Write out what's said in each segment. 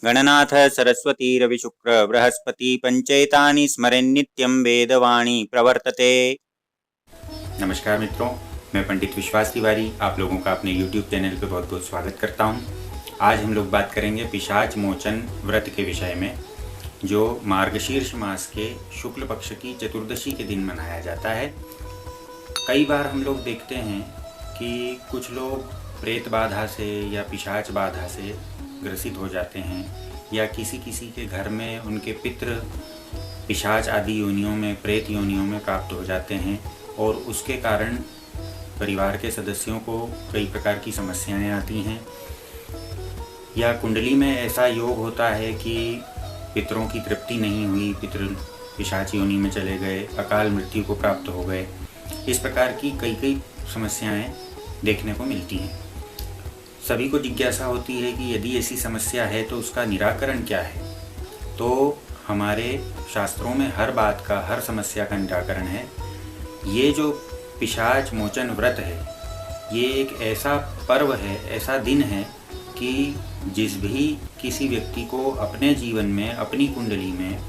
गणनाथ सरस्वती रविशुक्र बृहस्पति पंचैतानि स्मरेन्नित्यं वेदवाणी प्रवर्तते। नमस्कार मित्रों, मैं पंडित विश्वास तिवारी आप लोगों का अपने YouTube चैनल पर बहुत बहुत स्वागत करता हूं। आज हम लोग बात करेंगे पिशाच मोचन व्रत के विषय में, जो मार्गशीर्ष मास के शुक्ल पक्ष की चतुर्दशी के दिन मनाया जाता है। कई बार हम लोग देखते हैं कि कुछ लोग प्रेत बाधा से या पिशाच बाधा से ग्रसित हो जाते हैं, या किसी किसी के घर में उनके पितृ पिशाच आदि योनियों में, प्रेत योनियों में प्राप्त हो जाते हैं, और उसके कारण परिवार के सदस्यों को कई प्रकार की समस्याएं आती हैं। या कुंडली में ऐसा योग होता है कि पितरों की तृप्ति नहीं हुई, पितृ पिशाच योनि में चले गए, अकाल मृत्यु को प्राप्त हो गए। इस प्रकार की कई समस्याएं देखने को मिलती हैं। सभी को जिज्ञासा होती है कि यदि ऐसी समस्या है तो उसका निराकरण क्या है। तो हमारे शास्त्रों में हर बात का, हर समस्या का निराकरण है। ये जो पिशाच मोचन व्रत है, ये एक ऐसा पर्व है, ऐसा दिन है कि जिस भी किसी व्यक्ति को अपने जीवन में, अपनी कुंडली में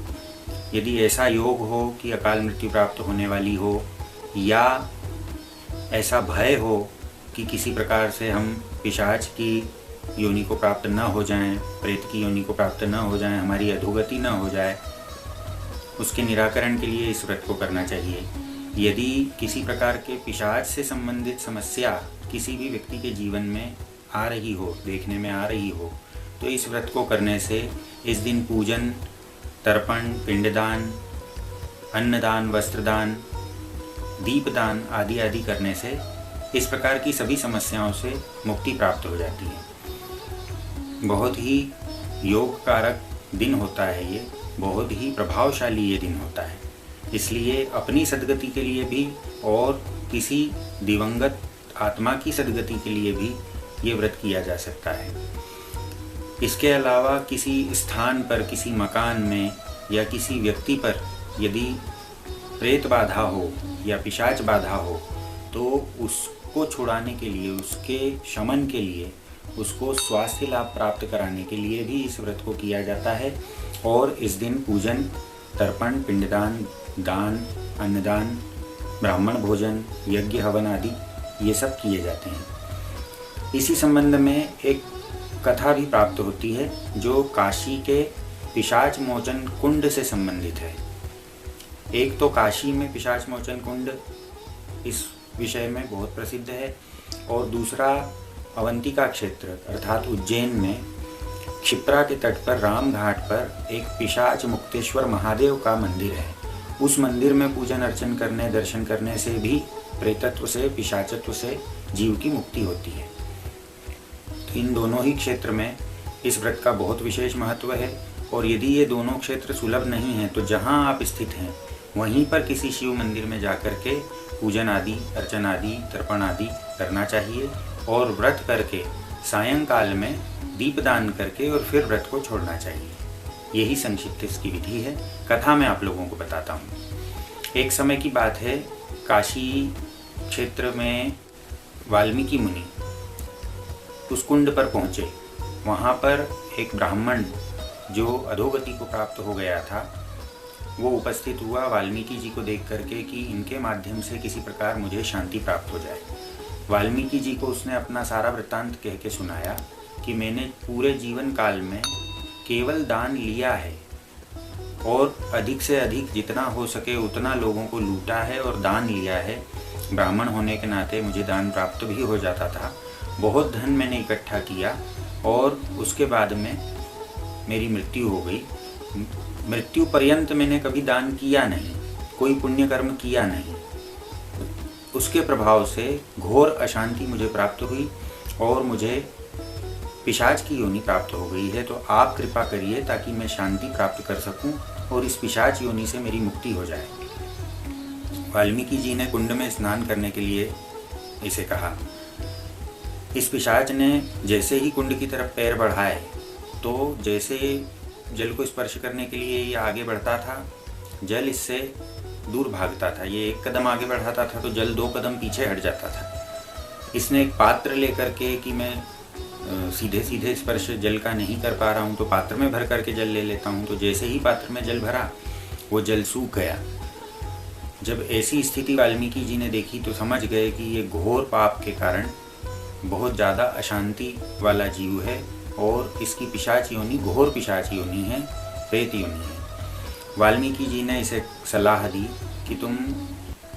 यदि ऐसा योग हो कि अकाल मृत्यु प्राप्त होने वाली हो, या ऐसा भय हो कि किसी प्रकार से हम पिशाच की योनि को प्राप्त न हो जाएं, प्रेत की योनि को प्राप्त न हो जाएं, हमारी अधोगति न हो जाए, उसके निराकरण के लिए इस व्रत को करना चाहिए। यदि किसी प्रकार के पिशाच से संबंधित समस्या किसी भी व्यक्ति के जीवन में आ रही हो, देखने में आ रही हो, तो इस व्रत को करने से इस दिन पूजन, तर्पण, पिंडदान, अन्नदान, वस्त्रदान, दीपदान आदि करने से इस प्रकार की सभी समस्याओं से मुक्ति प्राप्त हो जाती है। बहुत ही योग कारक दिन होता है ये, बहुत ही प्रभावशाली ये दिन होता है। इसलिए अपनी सद्गति के लिए भी और किसी दिवंगत आत्मा की सद्गति के लिए भी ये व्रत किया जा सकता है। इसके अलावा किसी स्थान पर, किसी मकान में या किसी व्यक्ति पर यदि प्रेत बाधा हो या पिशाच बाधा हो, तो उसको छुड़ाने के लिए, उसके शमन के लिए, उसको स्वास्थ्य लाभ प्राप्त कराने के लिए भी इस व्रत को किया जाता है। और इस दिन पूजन, तर्पण, पिंडदान, दान, अन्नदान, ब्राह्मण भोजन, यज्ञ हवन आदि ये सब किए जाते हैं। इसी संबंध में एक कथा भी प्राप्त होती है, जो काशी के पिशाच मोचन कुंड से संबंधित है। एक तो काशी में पिशाच मोचन कुंड इस विषय में बहुत प्रसिद्ध है, और दूसरा अवंतिका क्षेत्र अर्थात उज्जैन में क्षिप्रा के तट पर राम घाट पर एक पिशाच मुक्तेश्वर महादेव का मंदिर है। उस मंदिर में पूजन अर्चन करने, दर्शन करने से भी प्रेतत्व से, पिशाचत्व से जीव की मुक्ति होती है। तो इन दोनों ही क्षेत्र में इस व्रत का बहुत विशेष महत्व है। और यदि ये दोनों क्षेत्र सुलभ नहीं हैं, तो जहाँ आप स्थित हैं वहीं पर किसी शिव मंदिर में जाकर के पूजन आदि, अर्चन आदि, तर्पण आदि करना चाहिए, और व्रत करके सायंकाल में दीपदान करके और फिर व्रत को छोड़ना चाहिए। यही संक्षिप्त इसकी विधि है। कथा मैं आप लोगों को बताता हूँ। एक समय की बात है, काशी क्षेत्र में वाल्मीकि मुनि उस कुंड पर पहुँचे। वहाँ पर एक ब्राह्मण जो अधोगति को प्राप्त हो गया था, वो उपस्थित हुआ वाल्मीकि जी को देख करके कि इनके माध्यम से किसी प्रकार मुझे शांति प्राप्त हो जाए। वाल्मीकि जी को उसने अपना सारा वृत्तांत कह के सुनाया कि मैंने पूरे जीवन काल में केवल दान लिया है, और अधिक से अधिक जितना हो सके उतना लोगों को लूटा है और दान लिया है। ब्राह्मण होने के नाते मुझे दान प्राप्त भी हो जाता था। बहुत धन मैंने इकट्ठा किया, और उसके बाद में मेरी मृत्यु हो गई। मृत्यु पर्यंत मैंने कभी दान किया नहीं, कोई पुण्य कर्म किया नहीं। उसके प्रभाव से घोर अशांति मुझे प्राप्त हुई, और मुझे पिशाच की योनि प्राप्त हो गई है। तो आप कृपा करिए ताकि मैं शांति प्राप्त कर सकूं और इस पिशाच योनि से मेरी मुक्ति हो जाए। वाल्मीकि जी ने कुंड में स्नान करने के लिए इसे कहा। इस पिशाच ने जैसे ही कुंड की तरफ पैर बढ़ाए, तो जैसे जल को स्पर्श करने के लिए ये आगे बढ़ता था, जल इससे दूर भागता था। ये एक कदम आगे बढ़ाता था तो जल 2 कदम पीछे हट जाता था। इसने एक पात्र लेकर के कि मैं सीधे सीधे स्पर्श जल का नहीं कर पा रहा हूँ तो पात्र में भर करके जल ले लेता हूँ। तो जैसे ही पात्र में जल भरा वो जल सूख गया। जब ऐसी स्थिति वाल्मीकि जी ने देखी तो समझ गए कि ये घोर पाप के कारण बहुत ज़्यादा अशांति वाला जीव है और इसकी पिशाच योनि घोर पिशाच योनि है, प्रेत योनि है। वाल्मीकि जी ने इसे सलाह दी कि तुम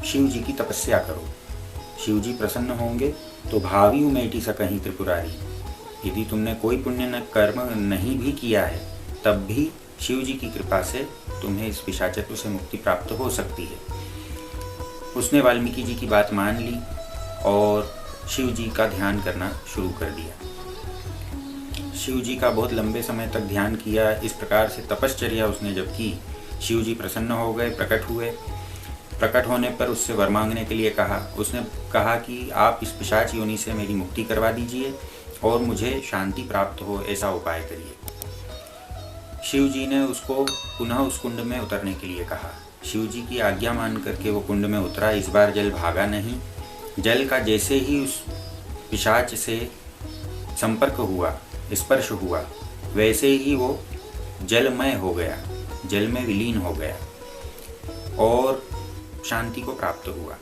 शिव जी की तपस्या करो, शिव जी प्रसन्न होंगे तो भावी उमेटी सकहीं त्रिपुरारी। यदि तुमने कोई पुण्य न कर्म नहीं भी किया है तब भी शिव जी की कृपा से तुम्हें इस पिशाचत्व से मुक्ति प्राप्त हो सकती है। उसने वाल्मीकि जी की बात मान ली और शिव जी का ध्यान करना शुरू कर दिया। शिव जी का बहुत लंबे समय तक ध्यान किया। इस प्रकार से तपश्चर्या उसने जब की, शिव जी प्रसन्न हो गए, प्रकट हुए। प्रकट होने पर उससे वर मांगने के लिए कहा। उसने कहा कि आप इस पिशाच योनि से मेरी मुक्ति करवा दीजिए और मुझे शांति प्राप्त हो, ऐसा उपाय करिए। शिव जी ने उसको पुनः उस कुंड में उतरने के लिए कहा। शिव जी की आज्ञा मान करके वो कुंड में उतरा। इस बार जल भागा नहीं। जल का जैसे ही उस पिशाच से संपर्क हुआ, स्पर्श हुआ, वैसे ही वो जलमय हो गया, जल में विलीन हो गया और शांति को प्राप्त हुआ।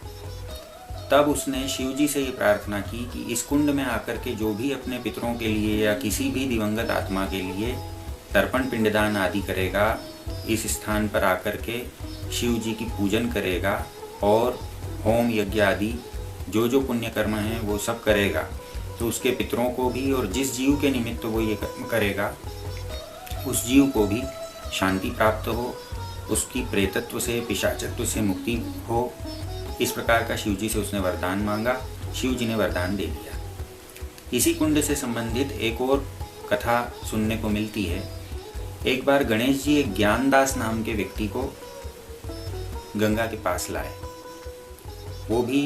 तब उसने शिव जी से ये प्रार्थना की कि इस कुंड में आकर के जो भी अपने पितरों के लिए या किसी भी दिवंगत आत्मा के लिए तर्पण पिंडदान आदि करेगा, इस स्थान पर आकर के शिव जी की पूजन करेगा और होम यज्ञ आदि जो जो पुण्य कर्म हैं वो सब करेगा, तो उसके पितरों को भी और जिस जीव के निमित्त वो ये कर्म करेगा उस जीव को भी शांति प्राप्त हो, उसकी प्रेतत्व से, पिशाचत्व से मुक्ति हो। इस प्रकार का शिव जी से उसने वरदान मांगा। शिव जी ने वरदान दे दिया। इसी कुंड से संबंधित एक और कथा सुनने को मिलती है। एक बार गणेश जी एक ज्ञानदास नाम के व्यक्ति को गंगा के पास लाए। वो भी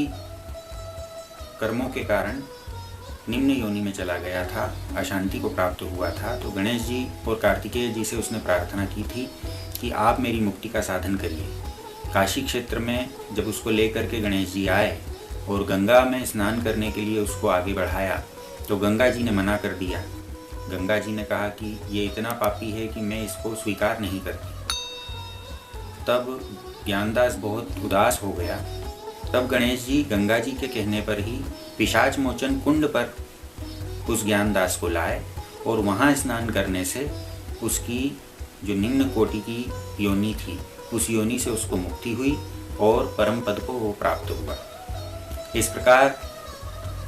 कर्मों के कारण निम्न योनि में चला गया था, अशांति को प्राप्त हुआ था। तो गणेश जी और कार्तिकेय जी से उसने प्रार्थना की थी कि आप मेरी मुक्ति का साधन करिए। काशी क्षेत्र में जब उसको लेकर के गणेश जी आए और गंगा में स्नान करने के लिए उसको आगे बढ़ाया तो गंगा जी ने मना कर दिया। गंगा जी ने कहा कि ये इतना पापी है कि मैं इसको स्वीकार नहीं करती। तब ज्ञानदास बहुत उदास हो गया। तब गणेश जी गंगा जी के कहने पर ही पिशाच मोचन कुंड पर उस ज्ञानदास को लाए और वहाँ स्नान करने से उसकी जो निम्न कोटि की योनि थी उस योनि से उसको मुक्ति हुई और परम पद को वो प्राप्त हुआ। इस प्रकार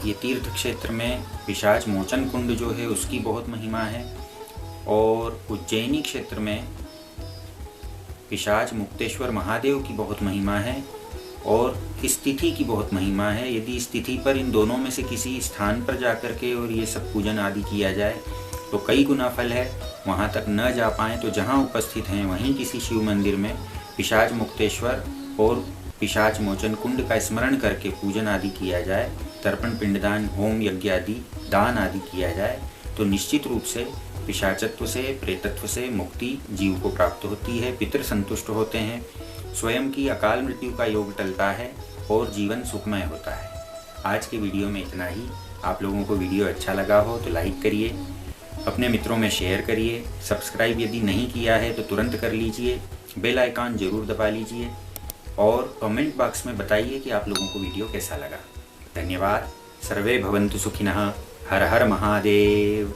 ये तीर्थ क्षेत्र में पिशाच मोचन कुंड जो है उसकी बहुत महिमा है और उज्जैनी क्षेत्र में पिशाच मुक्तेश्वर महादेव की बहुत महिमा है और इस तिथि की बहुत महिमा है। यदि इस तिथि पर इन दोनों में से किसी स्थान पर जाकर के और ये सब पूजन आदि किया जाए तो कई गुना फल है। वहाँ तक न जा पाएँ तो जहाँ उपस्थित हैं वहीं किसी शिव मंदिर में पिशाच मुक्तेश्वर और पिशाच मोचन कुंड का स्मरण करके पूजन आदि किया जाए, तर्पण पिंडदान, होम यज्ञ आदि दान आदि किया जाए तो निश्चित रूप से पिशाचत्व से, प्रेतत्व से मुक्ति जीव को प्राप्त होती है। पितृ संतुष्ट होते हैं, स्वयं की अकाल मृत्यु का योग टलता है और जीवन सुखमय होता है। आज के वीडियो में इतना ही। आप लोगों को वीडियो अच्छा लगा हो तो लाइक करिए, अपने मित्रों में शेयर करिए, सब्सक्राइब यदि नहीं किया है तो तुरंत कर लीजिए, बेल आइकॉन जरूर दबा लीजिए और कमेंट बॉक्स में बताइए कि आप लोगों को वीडियो कैसा लगा। धन्यवाद। सर्वे भवन्तु सुखिनः। हर हर महादेव।